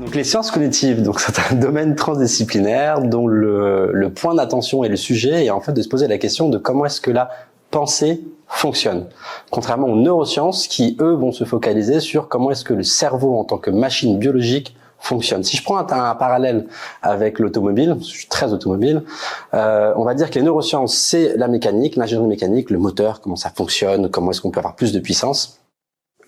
Donc les sciences cognitives, donc c'est un domaine transdisciplinaire dont le point d'attention et le sujet est en fait de se poser la question de comment est-ce que la pensée fonctionne. Contrairement aux neurosciences qui, eux, vont se focaliser sur comment est-ce que le cerveau en tant que machine biologique fonctionne. Si je prends un parallèle avec l'automobile, je suis très automobile, on va dire que les neurosciences, c'est la mécanique, l'ingénierie mécanique, le moteur, comment ça fonctionne, comment est-ce qu'on peut avoir plus de puissance.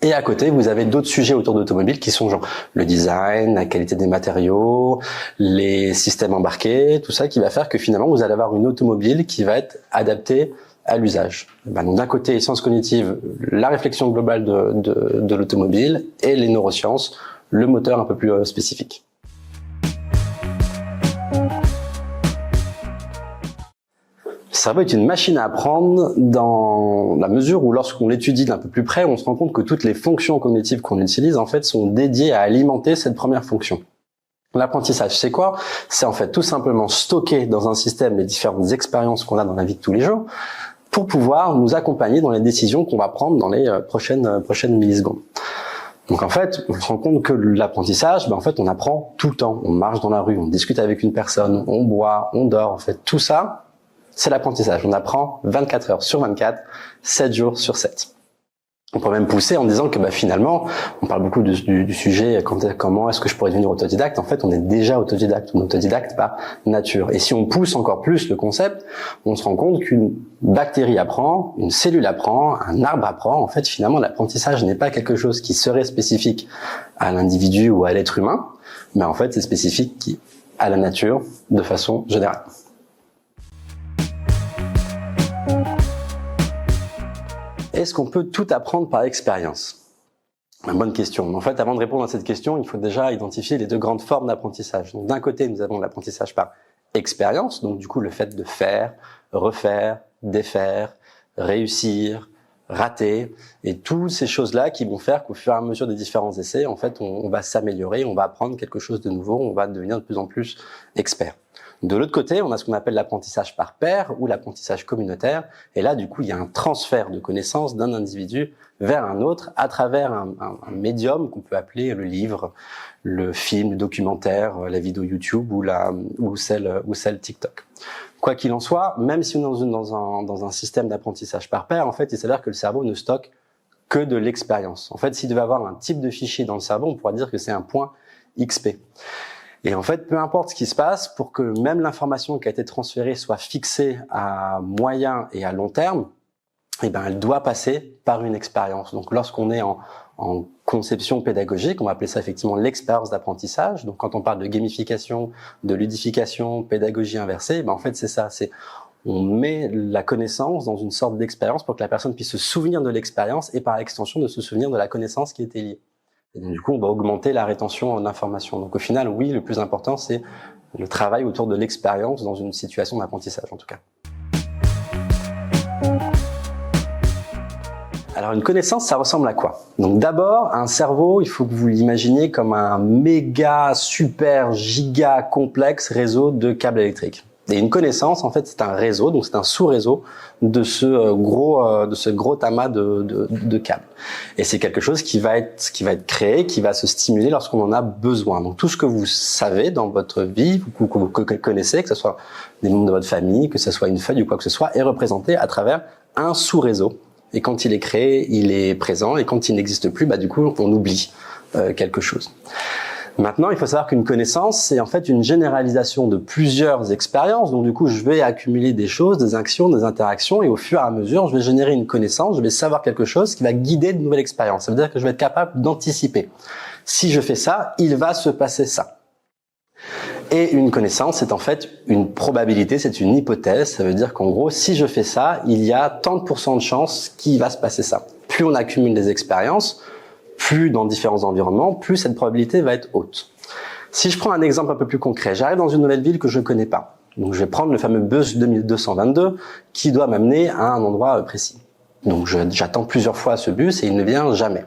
Et à côté, vous avez d'autres sujets autour de l'automobile qui sont genre le design, la qualité des matériaux, les systèmes embarqués, tout ça qui va faire que finalement, vous allez avoir une automobile qui va être adaptée à l'usage. Donc d'un côté, les sciences cognitives, la réflexion globale de l'automobile, et les neurosciences, le moteur un peu plus spécifique. Le cerveau est une machine à apprendre dans la mesure où lorsqu'on l'étudie d'un peu plus près, on se rend compte que toutes les fonctions cognitives qu'on utilise en fait sont dédiées à alimenter cette première fonction. L'apprentissage, c'est quoi? C'est en fait tout simplement stocker dans un système les différentes expériences qu'on a dans la vie de tous les jours pour pouvoir nous accompagner dans les décisions qu'on va prendre dans les prochaines millisecondes. Donc en fait, on se rend compte que l'apprentissage, en fait, on apprend tout le temps. On marche dans la rue, on discute avec une personne, on boit, on dort. En fait, tout ça, c'est l'apprentissage. On apprend 24 heures sur 24, 7 jours sur 7. On peut même pousser en disant que finalement, on parle beaucoup du sujet comment est-ce que je pourrais devenir autodidacte. En fait, on est déjà autodidacte, on est autodidacte par nature. Et si on pousse encore plus le concept, on se rend compte qu'une bactérie apprend, une cellule apprend, un arbre apprend. En fait, finalement, l'apprentissage n'est pas quelque chose qui serait spécifique à l'individu ou à l'être humain, mais en fait, c'est spécifique à la nature de façon générale. Est-ce qu'on peut tout apprendre par expérience? Une bonne question. En fait, avant de répondre à cette question, il faut déjà identifier les deux grandes formes d'apprentissage. Donc, d'un côté, nous avons l'apprentissage par expérience, donc du coup, le fait de faire, refaire, défaire, réussir, rater, et toutes ces choses-là qui vont faire qu'au fur et à mesure des différents essais, en fait, on va s'améliorer, on va apprendre quelque chose de nouveau, on va devenir de plus en plus expert. De l'autre côté, on a ce qu'on appelle l'apprentissage par pair ou l'apprentissage communautaire. Et là, du coup, il y a un transfert de connaissances d'un individu vers un autre à travers un médium qu'on peut appeler le livre, le film, le documentaire, la vidéo YouTube ou celle TikTok. Quoi qu'il en soit, même si on est dans un système d'apprentissage par pair, en fait, il s'avère que le cerveau ne stocke que de l'expérience. En fait, s'il devait avoir un type de fichier dans le cerveau, on pourrait dire que c'est un point XP. Et en fait, peu importe ce qui se passe, pour que même l'information qui a été transférée soit fixée à moyen et à long terme, elle doit passer par une expérience. Donc, lorsqu'on est en conception pédagogique, on va appeler ça effectivement l'expérience d'apprentissage. Donc, quand on parle de gamification, de ludification, pédagogie inversée, en fait, c'est ça. On met la connaissance dans une sorte d'expérience pour que la personne puisse se souvenir de l'expérience et par extension de se souvenir de la connaissance qui était liée. Et donc, du coup, on va augmenter la rétention d'informations. Donc, au final, oui, le plus important, c'est le travail autour de l'expérience dans une situation d'apprentissage, en tout cas. Alors, une connaissance, ça ressemble à quoi? Donc, d'abord, un cerveau, il faut que vous l'imaginiez comme un méga, super, giga complexe réseau de câbles électriques. Et une connaissance, en fait, c'est un réseau, donc c'est un sous-réseau de ce gros tamas de câbles. Et c'est quelque chose qui va être créé, qui va se stimuler lorsqu'on en a besoin. Donc tout ce que vous savez dans votre vie, que vous connaissez, que ce soit des membres de votre famille, que ce soit une feuille ou quoi que ce soit, est représenté à travers un sous-réseau. Et quand il est créé, il est présent. Et quand il n'existe plus, du coup, on oublie quelque chose. Maintenant, il faut savoir qu'une connaissance, c'est en fait une généralisation de plusieurs expériences. Donc du coup, je vais accumuler des choses, des actions, des interactions, et au fur et à mesure, je vais générer une connaissance, je vais savoir quelque chose qui va guider de nouvelles expériences. Ça veut dire que je vais être capable d'anticiper. Si je fais ça, il va se passer ça. Et une connaissance, c'est en fait une probabilité, c'est une hypothèse. Ça veut dire qu'en gros, si je fais ça, il y a tant de % de chances qu'il va se passer ça. Plus on accumule des expériences, plus dans différents environnements, plus cette probabilité va être haute. Si je prends un exemple un peu plus concret, j'arrive dans une nouvelle ville que je ne connais pas. Donc je vais prendre le fameux bus 2222 qui doit m'amener à un endroit précis. Donc j'attends plusieurs fois ce bus et il ne vient jamais.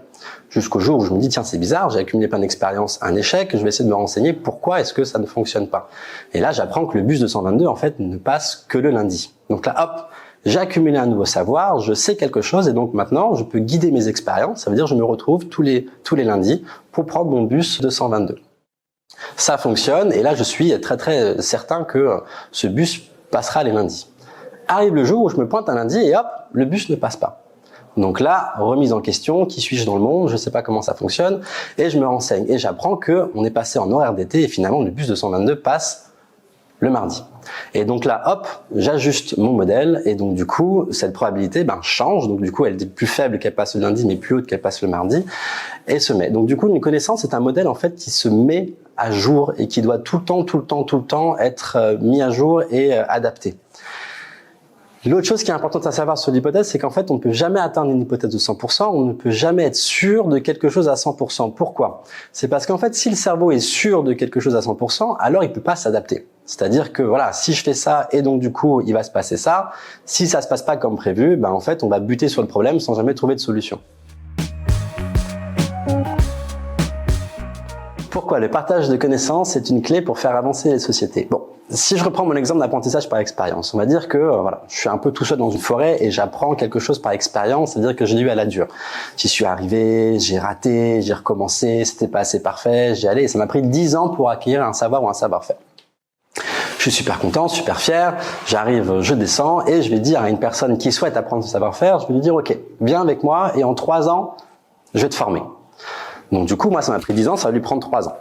Jusqu'au jour où je me dis, tiens, c'est bizarre, j'ai accumulé plein d'expériences, un échec, je vais essayer de me renseigner pourquoi est-ce que ça ne fonctionne pas. Et là, j'apprends que le bus 222, en fait, ne passe que le lundi. Donc là, hop, j'ai accumulé un nouveau savoir, je sais quelque chose et donc maintenant, je peux guider mes expériences. Ça veut dire que je me retrouve tous les lundis pour prendre mon bus 222. Ça fonctionne et là je suis très très certain que ce bus passera les lundis. Arrive le jour où je me pointe un lundi et hop, le bus ne passe pas. Donc là, remise en question, qui suis-je dans le monde, je ne sais pas comment ça fonctionne, et je me renseigne. Et j'apprends qu'on est passé en horaire d'été et finalement le bus 222 passe le mardi. Et donc là, hop, j'ajuste mon modèle et donc du coup, cette probabilité change. Donc du coup, elle est plus faible qu'elle passe le lundi, mais plus haute qu'elle passe le mardi, et se met. Donc du coup, une connaissance est un modèle en fait qui se met à jour et qui doit tout le temps être mis à jour et adapté. L'autre chose qui est importante à savoir sur l'hypothèse, c'est qu'en fait, on ne peut jamais atteindre une hypothèse de 100%, on ne peut jamais être sûr de quelque chose à 100%. Pourquoi? C'est parce qu'en fait, si le cerveau est sûr de quelque chose à 100%, alors il peut pas s'adapter. C'est-à-dire que voilà, si je fais ça et donc du coup, il va se passer ça, si ça se passe pas comme prévu, en fait, on va buter sur le problème sans jamais trouver de solution. Pourquoi le partage de connaissances est une clé pour faire avancer les sociétés? Bon, si je reprends mon exemple d'apprentissage par expérience, on va dire que voilà, je suis un peu tout seul dans une forêt et j'apprends quelque chose par expérience, c'est-à-dire que j'ai eu à la dure. J'y suis arrivé, j'ai raté, j'ai recommencé, c'était pas assez parfait, j'y allais et ça m'a pris 10 ans pour acquérir un savoir ou un savoir-faire. Je suis super content, super fier, j'arrive, je descends et je vais dire à une personne qui souhaite apprendre ce savoir-faire, je vais lui dire ok, viens avec moi et en 3 ans, je vais te former. Donc du coup, moi, ça m'a pris 10 ans, ça va lui prendre 3 ans.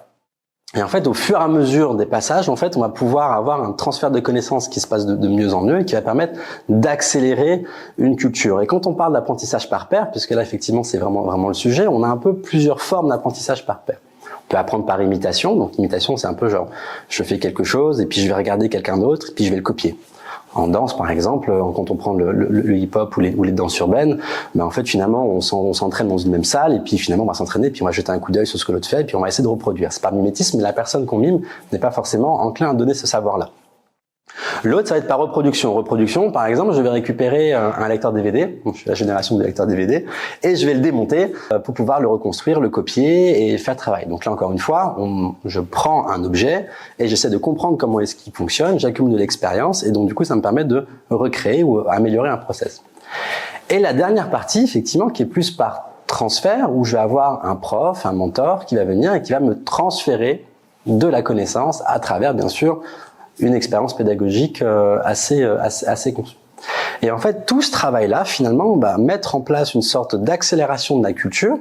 Et en fait, au fur et à mesure des passages, en fait, on va pouvoir avoir un transfert de connaissances qui se passe de mieux en mieux et qui va permettre d'accélérer une culture. Et quand on parle d'apprentissage par pair, puisque là, effectivement, c'est vraiment le sujet, on a un peu plusieurs formes d'apprentissage par pair. On peut apprendre par imitation. Donc, imitation, c'est un peu genre, je fais quelque chose et puis je vais regarder quelqu'un d'autre et puis je vais le copier. En danse, par exemple, quand on prend le hip-hop ou les danses urbaines, en fait, finalement, on s'entraîne dans une même salle, et puis finalement, on va s'entraîner, puis on va jeter un coup d'œil sur ce que l'autre fait, et puis on va essayer de reproduire. C'est pas mimétisme, mais la personne qu'on mime n'est pas forcément enclin à donner ce savoir-là. L'autre, ça va être par reproduction. Reproduction, par exemple, je vais récupérer un lecteur DVD, je suis la génération des lecteurs DVD, et je vais le démonter pour pouvoir le reconstruire, le copier et faire travail. Donc là, encore une fois, je prends un objet et j'essaie de comprendre comment est-ce qu'il fonctionne, j'accumule de l'expérience, et donc du coup, ça me permet de recréer ou améliorer un process. Et la dernière partie, effectivement, qui est plus par transfert, où je vais avoir un prof, un mentor qui va venir et qui va me transférer de la connaissance à travers, bien sûr, une expérience pédagogique assez conçue. Et en fait, tout ce travail-là, finalement, mettre en place une sorte d'accélération de la culture.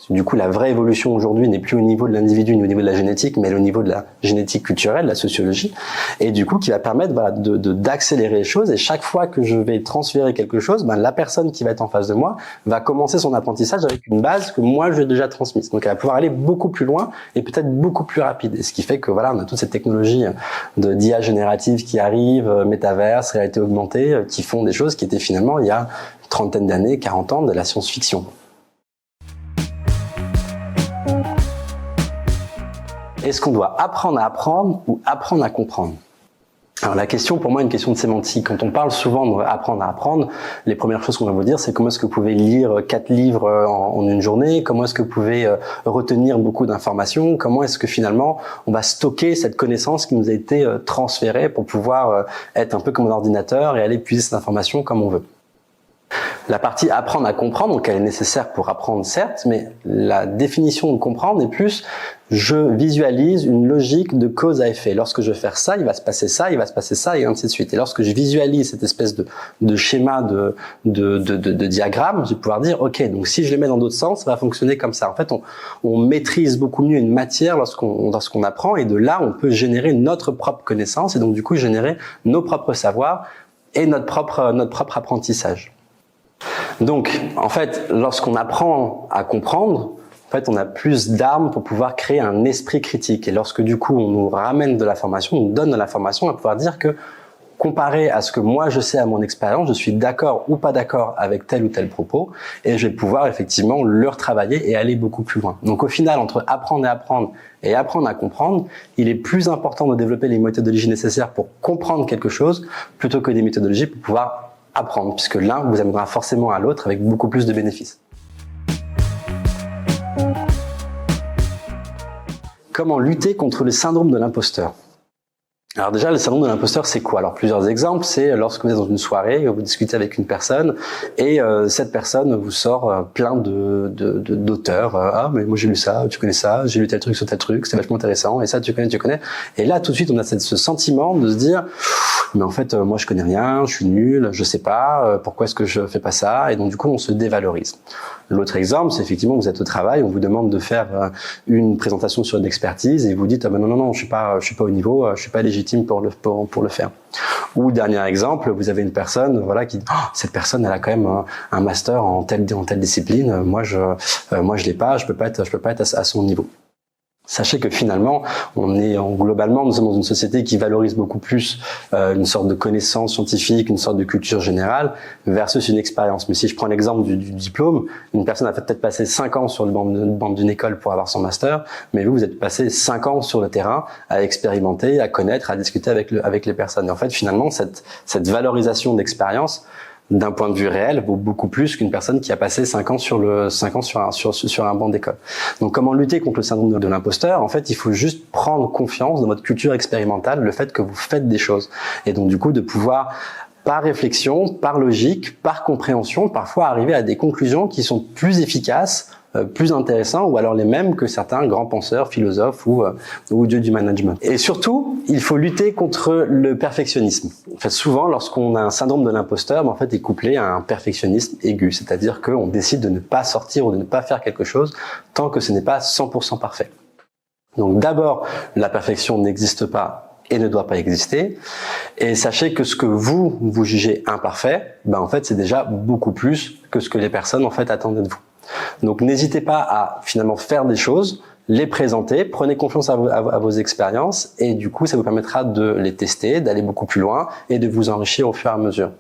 Du coup, la vraie évolution aujourd'hui n'est plus au niveau de l'individu ni au niveau de la génétique, mais au niveau de la génétique culturelle, la sociologie, et du coup qui va permettre d'accélérer les choses. Et chaque fois que je vais transférer quelque chose, la personne qui va être en face de moi va commencer son apprentissage avec une base que moi je lui ai déjà transmise. Donc elle va pouvoir aller beaucoup plus loin et peut-être beaucoup plus rapide. Et ce qui fait que voilà, on a toute cette technologie d'IA générative qui arrive, métaverse, réalité augmentée, qui font des choses qui étaient finalement il y a une trentaine d'années, 40 ans de la science-fiction. Est-ce qu'on doit apprendre à apprendre ou apprendre à comprendre? Alors la question, pour moi, est une question de sémantique. Quand on parle souvent d'apprendre à apprendre, les premières choses qu'on va vous dire, c'est comment est-ce que vous pouvez lire 4 livres en une journée, comment est-ce que vous pouvez retenir beaucoup d'informations, comment est-ce que finalement on va stocker cette connaissance qui nous a été transférée pour pouvoir être un peu comme un ordinateur et aller puiser cette information comme on veut. La partie apprendre à comprendre, donc elle est nécessaire pour apprendre certes, mais la définition de comprendre est plus je visualise une logique de cause à effet. Lorsque je vais faire ça, il va se passer ça, il va se passer ça, et ainsi de suite. Et lorsque je visualise cette espèce de schéma de diagramme, je vais pouvoir dire ok, donc si je les mets dans d'autres sens, ça va fonctionner comme ça. En fait, on maîtrise beaucoup mieux une matière lorsqu'on apprend, et de là, on peut générer notre propre connaissance, et donc du coup générer nos propres savoirs et notre propre apprentissage. Donc, en fait, lorsqu'on apprend à comprendre, en fait, on a plus d'armes pour pouvoir créer un esprit critique. Et lorsque, du coup, on nous ramène de la formation, on nous donne de la formation, on va pouvoir dire que, comparé à ce que moi je sais à mon expérience, je suis d'accord ou pas d'accord avec tel ou tel propos, et je vais pouvoir effectivement le retravailler et aller beaucoup plus loin. Donc, au final, entre apprendre et apprendre à comprendre, il est plus important de développer les méthodologies nécessaires pour comprendre quelque chose, plutôt que des méthodologies pour pouvoir apprendre, puisque l'un vous amènera forcément à l'autre avec beaucoup plus de bénéfices. Comment lutter contre le syndrome de l'imposteur? Alors déjà, le syndrome de l'imposteur, c'est quoi? Alors plusieurs exemples, c'est lorsque vous êtes dans une soirée, vous discutez avec une personne et cette personne vous sort plein d'auteurs. Ah, mais moi j'ai lu ça, tu connais ça, j'ai lu tel truc sur tel truc, c'est vachement intéressant, et ça tu connais. Et là, tout de suite, on a ce sentiment de se dire, mais en fait, moi je connais rien, je suis nul, je sais pas, pourquoi est-ce que je fais pas ça? Et donc du coup, on se dévalorise. L'autre exemple, c'est effectivement, vous êtes au travail, on vous demande de faire une présentation sur une expertise et vous dites, ah ben non, je suis pas au niveau, je suis pas légitime pour le faire. Ou dernier exemple, vous avez une personne, voilà, qui dit, oh, cette personne, elle a quand même un master en telle discipline, moi je l'ai pas, je peux pas être à son niveau. Sachez que finalement, globalement, nous sommes dans une société qui valorise beaucoup plus une sorte de connaissance scientifique, une sorte de culture générale, versus une expérience. Mais si je prends l'exemple du diplôme, une personne a peut-être passé 5 ans sur le banc d'une école pour avoir son master, mais vous êtes passé 5 ans sur le terrain à expérimenter, à connaître, à discuter avec les personnes. Et en fait, finalement, cette valorisation d'expérience, d'un point de vue réel, vaut beaucoup plus qu'une personne qui a passé 5 ans sur un banc d'école. Donc, comment lutter contre le syndrome de l'imposteur? En fait, il faut juste prendre confiance dans votre culture expérimentale, le fait que vous faites des choses. Et donc, du coup, de pouvoir, par réflexion, par logique, par compréhension, parfois arriver à des conclusions qui sont plus efficaces, plus intéressants, ou alors les mêmes que certains grands penseurs, philosophes ou dieux du management. Et surtout, il faut lutter contre le perfectionnisme. En fait, souvent, lorsqu'on a un syndrome de l'imposteur, en fait, est couplé à un perfectionnisme aigu, c'est-à-dire qu'on décide de ne pas sortir ou de ne pas faire quelque chose tant que ce n'est pas 100% parfait. Donc d'abord, la perfection n'existe pas et ne doit pas exister. Et sachez que ce que vous jugez imparfait, en fait, c'est déjà beaucoup plus que ce que les personnes en fait attendent de vous. Donc n'hésitez pas à finalement faire des choses, les présenter, prenez confiance à vos expériences et du coup ça vous permettra de les tester, d'aller beaucoup plus loin et de vous enrichir au fur et à mesure.